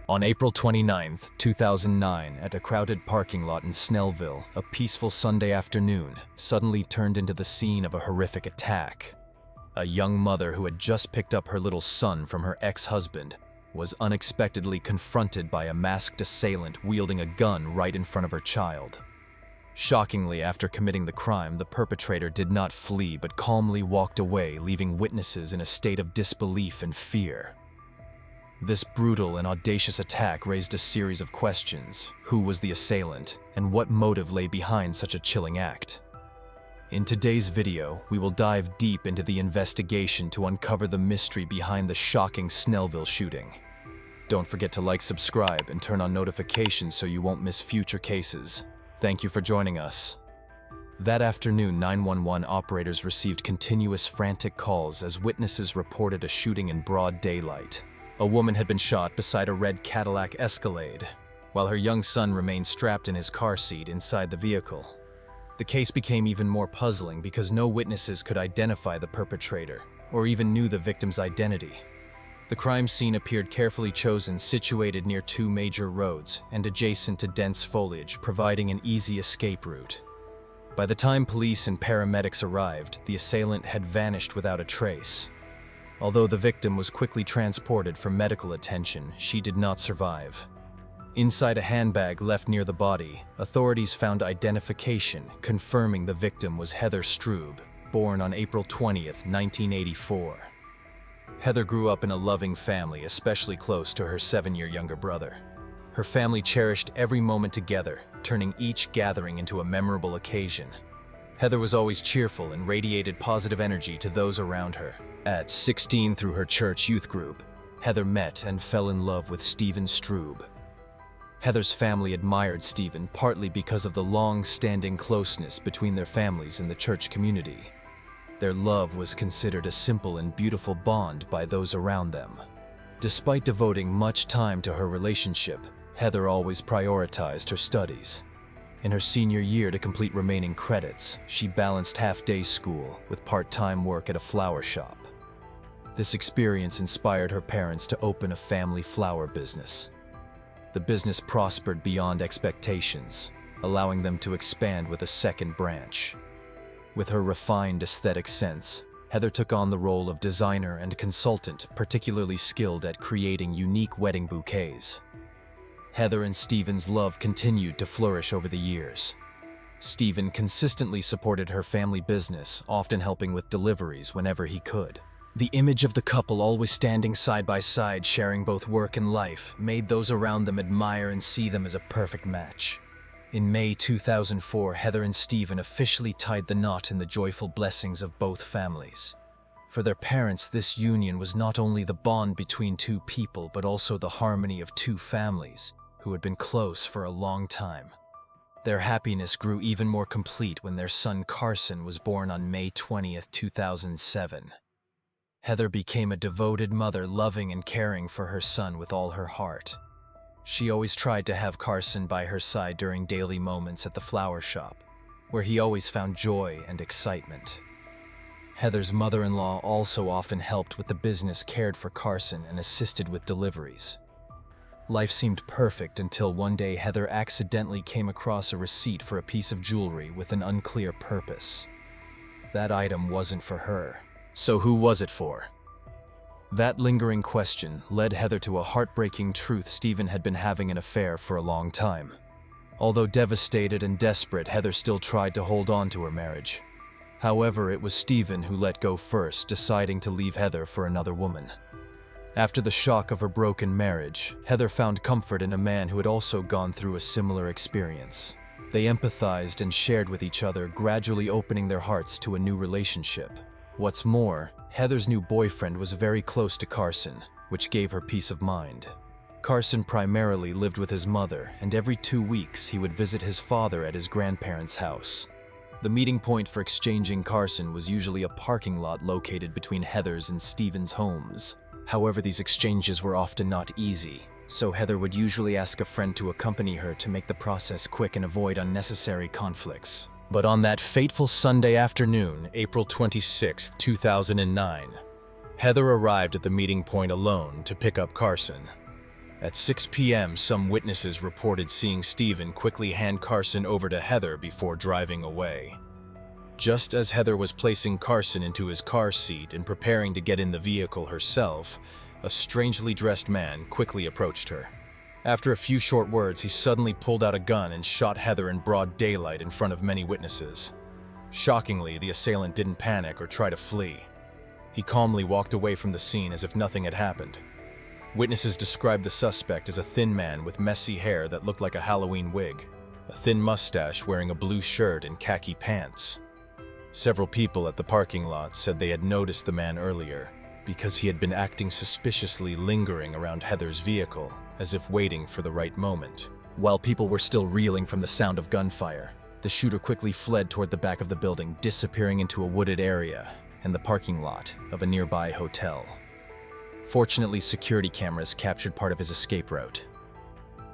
On April 29, 2009, at a crowded parking lot in Snellville, a peaceful Sunday afternoon suddenly turned into the scene of a horrific attack. A young mother who had just picked up her little son from her ex-husband was unexpectedly confronted by a masked assailant wielding a gun right in front of her child. Shockingly, after committing the crime, the perpetrator did not flee but calmly walked away, leaving witnesses in a state of disbelief and fear. This brutal and audacious attack raised a series of questions. Who was the assailant, and what motive lay behind such a chilling act? In today's video, we will dive deep into the investigation to uncover the mystery behind the shocking Snellville shooting. Don't forget to like, subscribe, and turn on notifications so you won't miss future cases. Thank you for joining us. That afternoon, 911 operators received continuous frantic calls as witnesses reported a shooting in broad daylight. A woman had been shot beside a red Cadillac Escalade, while her young son remained strapped in his car seat inside the vehicle. The case became even more puzzling because no witnesses could identify the perpetrator or even knew the victim's identity. The crime scene appeared carefully chosen, situated near two major roads and adjacent to dense foliage, providing an easy escape route. By the time police and paramedics arrived, the assailant had vanished without a trace. Although the victim was quickly transported for medical attention, she did not survive. Inside a handbag left near the body, authorities found identification confirming the victim was Heather Strube, born on April 20th, 1984. Heather grew up in a loving family, especially close to her 7-year younger brother. Her family cherished every moment together, turning each gathering into a memorable occasion. Heather was always cheerful and radiated positive energy to those around her. At 16, through her church youth group, Heather met and fell in love with Stephen Strube. Heather's family admired Stephen partly because of the long-standing closeness between their families in the church community. Their love was considered a simple and beautiful bond by those around them. Despite devoting much time to her relationship, Heather always prioritized her studies. In her senior year, to complete remaining credits, she balanced half-day school with part-time work at a flower shop. This experience inspired her parents to open a family flower business. The business prospered beyond expectations, allowing them to expand with a second branch. With her refined aesthetic sense, Heather took on the role of designer and consultant, particularly skilled at creating unique wedding bouquets. Heather and Stephen's love continued to flourish over the years. Stephen consistently supported her family business, often helping with deliveries whenever he could. The image of the couple always standing side by side, sharing both work and life, made those around them admire and see them as a perfect match. In May 2004, Heather and Stephen officially tied the knot in the joyful blessings of both families. For their parents, this union was not only the bond between two people, but also the harmony of two families who had been close for a long time. Their happiness grew even more complete when their son Carson was born on May 20th, 2007. Heather became a devoted mother, loving and caring for her son with all her heart. She always tried to have Carson by her side during daily moments at the flower shop, where he always found joy and excitement. Heather's mother-in-law also often helped with the business, cared for Carson, and assisted with deliveries. Life seemed perfect until one day Heather accidentally came across a receipt for a piece of jewelry with an unclear purpose. That item wasn't for her. So who was it for? That lingering question led Heather to a heartbreaking truth: Stephen had been having an affair for a long time. Although devastated and desperate, Heather still tried to hold on to her marriage. However, it was Stephen who let go first, deciding to leave Heather for another woman. After the shock of her broken marriage, Heather found comfort in a man who had also gone through a similar experience. They empathized and shared with each other, gradually opening their hearts to a new relationship. What's more, Heather's new boyfriend was very close to Carson, which gave her peace of mind. Carson primarily lived with his mother, and every 2 weeks he would visit his father at his grandparents' house. The meeting point for exchanging Carson was usually a parking lot located between Heather's and Stephen's homes. However, these exchanges were often not easy, so Heather would usually ask a friend to accompany her to make the process quick and avoid unnecessary conflicts. But on that fateful Sunday afternoon, April 26, 2009, Heather arrived at the meeting point alone to pick up Carson. At 6 p.m., some witnesses reported seeing Stephen quickly hand Carson over to Heather before driving away. Just as Heather was placing Carson into his car seat and preparing to get in the vehicle herself, a strangely dressed man quickly approached her. After a few short words, he suddenly pulled out a gun and shot Heather in broad daylight in front of many witnesses. Shockingly, the assailant didn't panic or try to flee. He calmly walked away from the scene as if nothing had happened. Witnesses described the suspect as a thin man with messy hair that looked like a Halloween wig, a thin mustache wearing a blue shirt and khaki pants. Several people at the parking lot said they had noticed the man earlier because he had been acting suspiciously, lingering around Heather's vehicle, as if waiting for the right moment. While people were still reeling from the sound of gunfire, the shooter quickly fled toward the back of the building, disappearing into a wooded area and the parking lot of a nearby hotel. Fortunately, security cameras captured part of his escape route.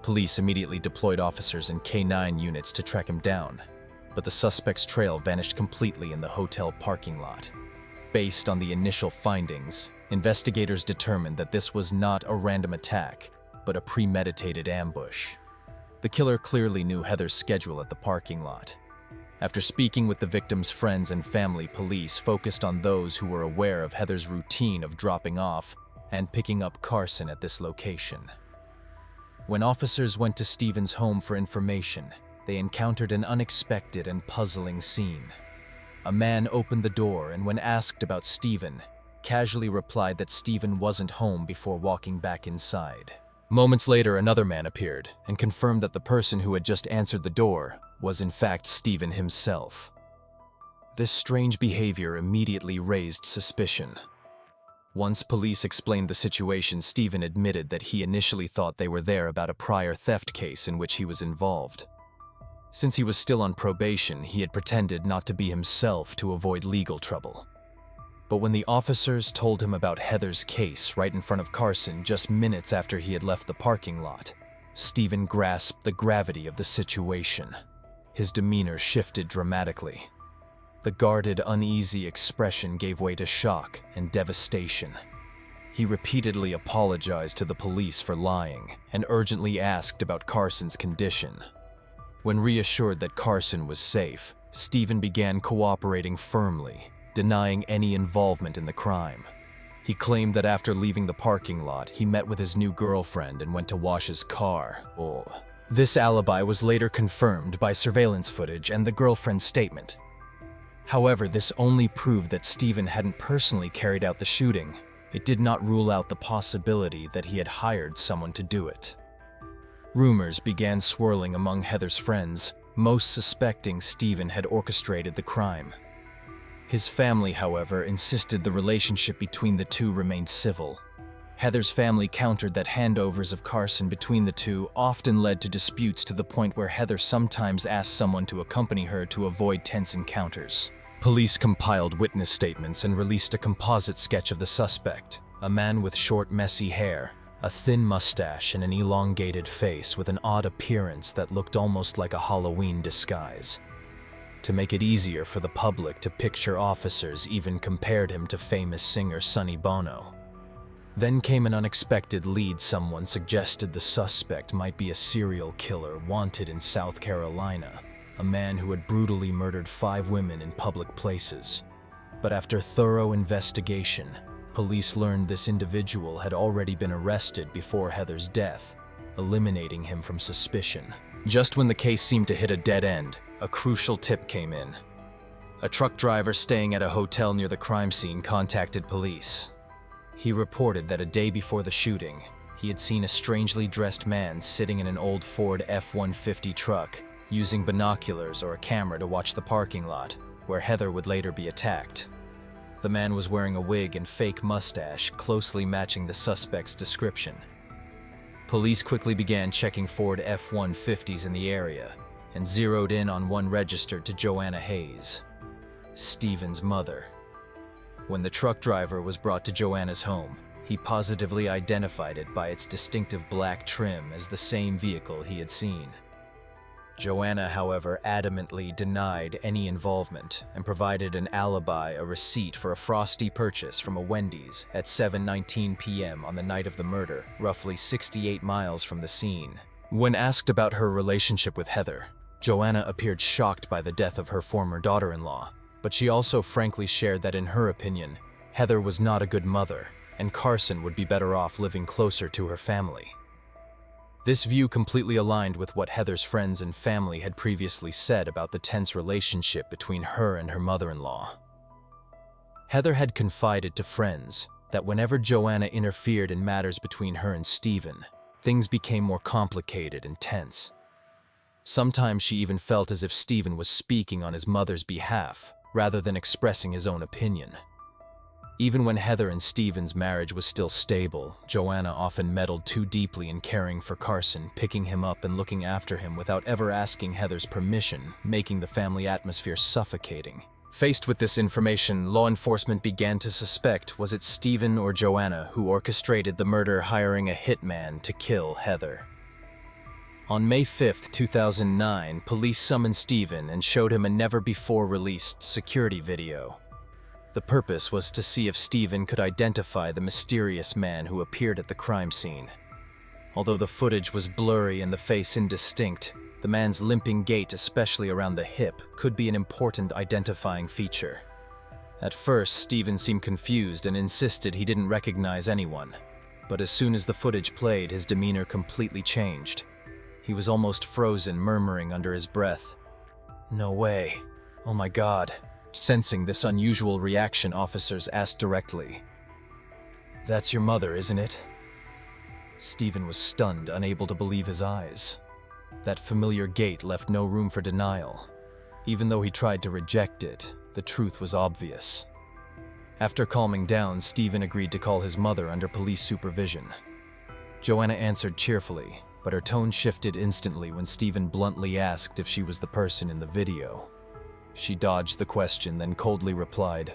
Police immediately deployed officers and K-9 units to track him down, but the suspect's trail vanished completely in the hotel parking lot. Based on the initial findings, investigators determined that this was not a random attack, but a premeditated ambush. The killer clearly knew Heather's schedule at the parking lot. After speaking with the victim's friends and family, police focused on those who were aware of Heather's routine of dropping off and picking up Carson at this location. When officers went to Stephen's home for information, they encountered an unexpected and puzzling scene. A man opened the door and, when asked about Stephen, casually replied that Stephen wasn't home before walking back inside. Moments later, another man appeared and confirmed that the person who had just answered the door was in fact Stephen himself. This strange behavior immediately raised suspicion. Once police explained the situation, Stephen admitted that he initially thought they were there about a prior theft case in which he was involved. Since he was still on probation, he had pretended not to be himself to avoid legal trouble. But when the officers told him about Heather's case right in front of Carson just minutes after he had left the parking lot, Stephen grasped the gravity of the situation. His demeanor shifted dramatically. The guarded, uneasy expression gave way to shock and devastation. He repeatedly apologized to the police for lying and urgently asked about Carson's condition. When reassured that Carson was safe, Stephen began cooperating firmly, denying any involvement in the crime. He claimed that after leaving the parking lot, he met with his new girlfriend and went to wash his car. This alibi was later confirmed by surveillance footage and the girlfriend's statement. However, this only proved that Stephen hadn't personally carried out the shooting. It did not rule out the possibility that he had hired someone to do it. Rumors began swirling among Heather's friends, most suspecting Stephen had orchestrated the crime. His family, however, insisted the relationship between the two remained civil. Heather's family countered that handovers of Carson between the two often led to disputes, to the point where Heather sometimes asked someone to accompany her to avoid tense encounters. Police compiled witness statements and released a composite sketch of the suspect, a man with short, messy hair, a thin mustache, and an elongated face with an odd appearance that looked almost like a Halloween disguise. To make it easier for the public to picture, officers even compared him to famous singer Sonny Bono. Then came an unexpected lead. Someone suggested the suspect might be a serial killer wanted in South Carolina, a man who had brutally murdered 5 women in public places. But after thorough investigation, police learned this individual had already been arrested before Heather's death, eliminating him from suspicion. Just when the case seemed to hit a dead end, a crucial tip came in. A truck driver staying at a hotel near the crime scene contacted police. He reported that a day before the shooting, he had seen a strangely dressed man sitting in an old Ford F-150 truck, using binoculars or a camera to watch the parking lot, where Heather would later be attacked. The man was wearing a wig and fake mustache, closely matching the suspect's description. Police quickly began checking Ford F-150s in the area and zeroed in on one registered to Joanna Hayes, Stephen's mother. When the truck driver was brought to Joanna's home, he positively identified it by its distinctive black trim as the same vehicle he had seen. Joanna, however, adamantly denied any involvement and provided an alibi, a receipt for a frosty purchase from a Wendy's at 7:19 p.m. on the night of the murder, roughly 68 miles from the scene. When asked about her relationship with Heather, Joanna appeared shocked by the death of her former daughter-in-law, but she also frankly shared that in her opinion, Heather was not a good mother, and Carson would be better off living closer to her family. This view completely aligned with what Heather's friends and family had previously said about the tense relationship between her and her mother-in-law. Heather had confided to friends that whenever Joanna interfered in matters between her and Stephen, things became more complicated and tense. Sometimes she even felt as if Stephen was speaking on his mother's behalf, rather than expressing his own opinion. Even when Heather and Stephen's marriage was still stable, Joanna often meddled too deeply in caring for Carson, picking him up and looking after him without ever asking Heather's permission, making the family atmosphere suffocating. Faced with this information, law enforcement began to suspect was it Stephen or Joanna who orchestrated the murder, hiring a hitman to kill Heather. On May 5, 2009, police summoned Stephen and showed him a never-before-released security video. The purpose was to see if Stephen could identify the mysterious man who appeared at the crime scene. Although the footage was blurry and the face indistinct, the man's limping gait, especially around the hip, could be an important identifying feature. At first, Stephen seemed confused and insisted he didn't recognize anyone. But as soon as the footage played, his demeanor completely changed. He was almost frozen, murmuring under his breath, "No way. Oh my God." Sensing this unusual reaction, officers asked directly, "That's your mother, isn't it?" Stephen was stunned, unable to believe his eyes. That familiar gait left no room for denial. Even though he tried to reject it, the truth was obvious. After calming down, Stephen agreed to call his mother under police supervision. Joanna answered cheerfully, but her tone shifted instantly when Stephen bluntly asked if she was the person in the video. She dodged the question, then coldly replied,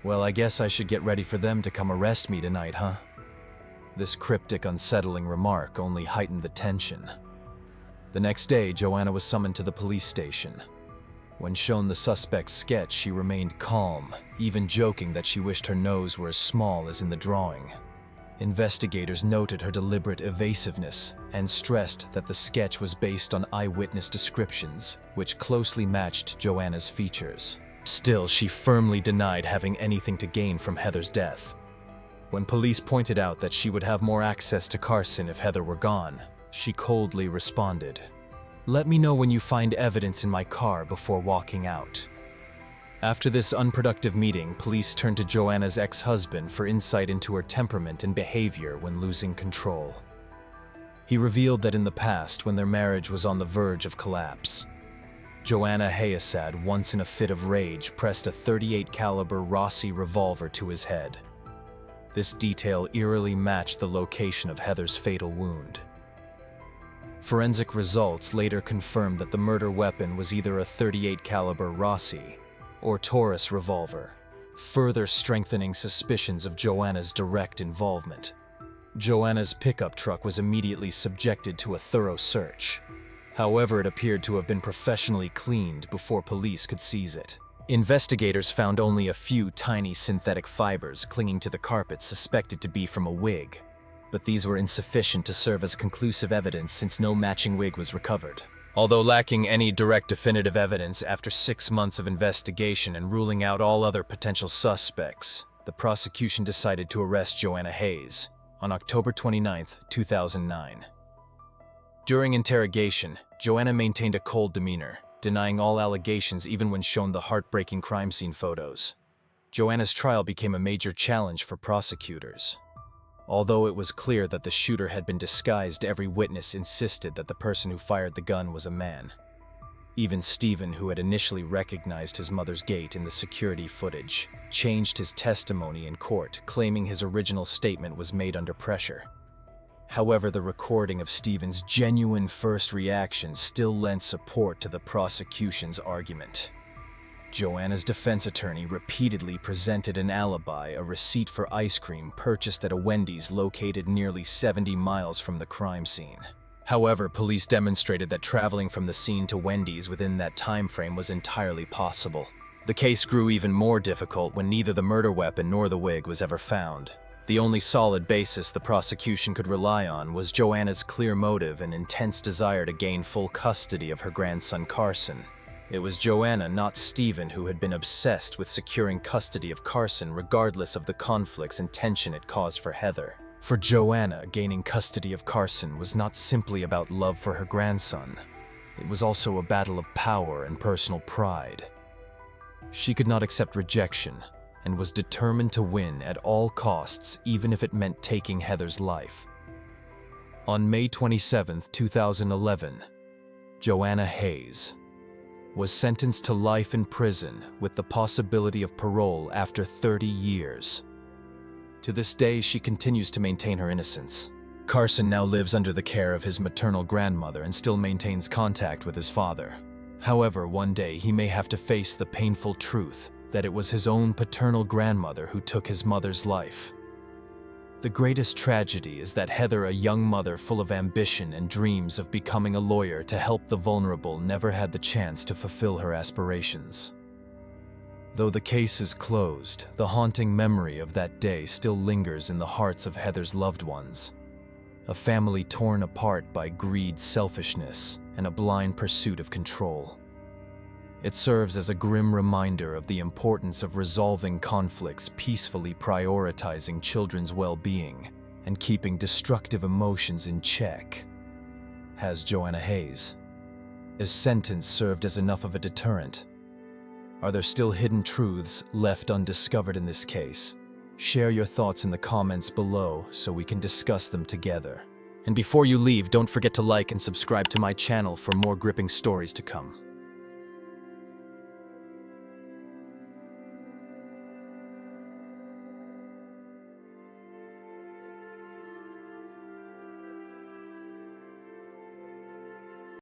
"Well, I guess I should get ready for them to come arrest me tonight, huh?" This cryptic, unsettling remark only heightened the tension. The next day, Joanna was summoned to the police station. When shown the suspect's sketch, she remained calm, even joking that she wished her nose were as small as in the drawing. Investigators noted her deliberate evasiveness and stressed that the sketch was based on eyewitness descriptions, which closely matched Joanna's features. Still, she firmly denied having anything to gain from Heather's death. When police pointed out that she would have more access to Carson if Heather were gone, she coldly responded, "Let me know when you find evidence in my car before walking out." After this unproductive meeting, police turned to Joanna's ex-husband for insight into her temperament and behavior when losing control. He revealed that in the past, when their marriage was on the verge of collapse, Joanna Hayasad, once in a fit of rage, pressed a .38 caliber Rossi revolver to his head. This detail eerily matched the location of Heather's fatal wound. Forensic results later confirmed that the murder weapon was either a .38 caliber Rossi or Taurus revolver, further strengthening suspicions of Joanna's direct involvement. Joanna's pickup truck was immediately subjected to a thorough search. However, it appeared to have been professionally cleaned before police could seize it. Investigators found only a few tiny synthetic fibers clinging to the carpet suspected to be from a wig, but these were insufficient to serve as conclusive evidence since no matching wig was recovered. Although lacking any direct definitive evidence, after 6 months of investigation and ruling out all other potential suspects, the prosecution decided to arrest Joanna Hayes on October 29, 2009. During interrogation, Joanna maintained a cold demeanor, denying all allegations even when shown the heartbreaking crime scene photos. Joanna's trial became a major challenge for prosecutors. Although it was clear that the shooter had been disguised, every witness insisted that the person who fired the gun was a man. Even Stephen, who had initially recognized his mother's gait in the security footage, changed his testimony in court, claiming his original statement was made under pressure. However, the recording of Stephen's genuine first reaction still lent support to the prosecution's argument. Joanna's defense attorney repeatedly presented an alibi, a receipt for ice cream purchased at a Wendy's located nearly 70 miles from the crime scene. However, police demonstrated that traveling from the scene to Wendy's within that time frame was entirely possible. The case grew even more difficult when neither the murder weapon nor the wig was ever found. The only solid basis the prosecution could rely on was Joanna's clear motive and intense desire to gain full custody of her grandson Carson. It was Joanna, not Stephen, who had been obsessed with securing custody of Carson regardless of the conflicts and tension it caused for Heather. For Joanna, gaining custody of Carson was not simply about love for her grandson. It was also a battle of power and personal pride. She could not accept rejection and was determined to win at all costs, even if it meant taking Heather's life. On May 27, 2011, Joanna Hayes was sentenced to life in prison with the possibility of parole after 30 years. To this day, she continues to maintain her innocence. Carson now lives under the care of his maternal grandmother and still maintains contact with his father. However, one day he may have to face the painful truth that it was his own paternal grandmother who took his mother's life. The greatest tragedy is that Heather, a young mother full of ambition and dreams of becoming a lawyer to help the vulnerable, never had the chance to fulfill her aspirations. Though the case is closed, the haunting memory of that day still lingers in the hearts of Heather's loved ones. A family torn apart by greed, selfishness, and a blind pursuit of control. It serves as a grim reminder of the importance of resolving conflicts peacefully, prioritizing children's well-being, and keeping destructive emotions in check. Has Joanna Hayes' sentence served as enough of a deterrent? Are there still hidden truths left undiscovered in this case? Share your thoughts in the comments below so we can discuss them together. And before you leave, don't forget to like and subscribe to my channel for more gripping stories to come.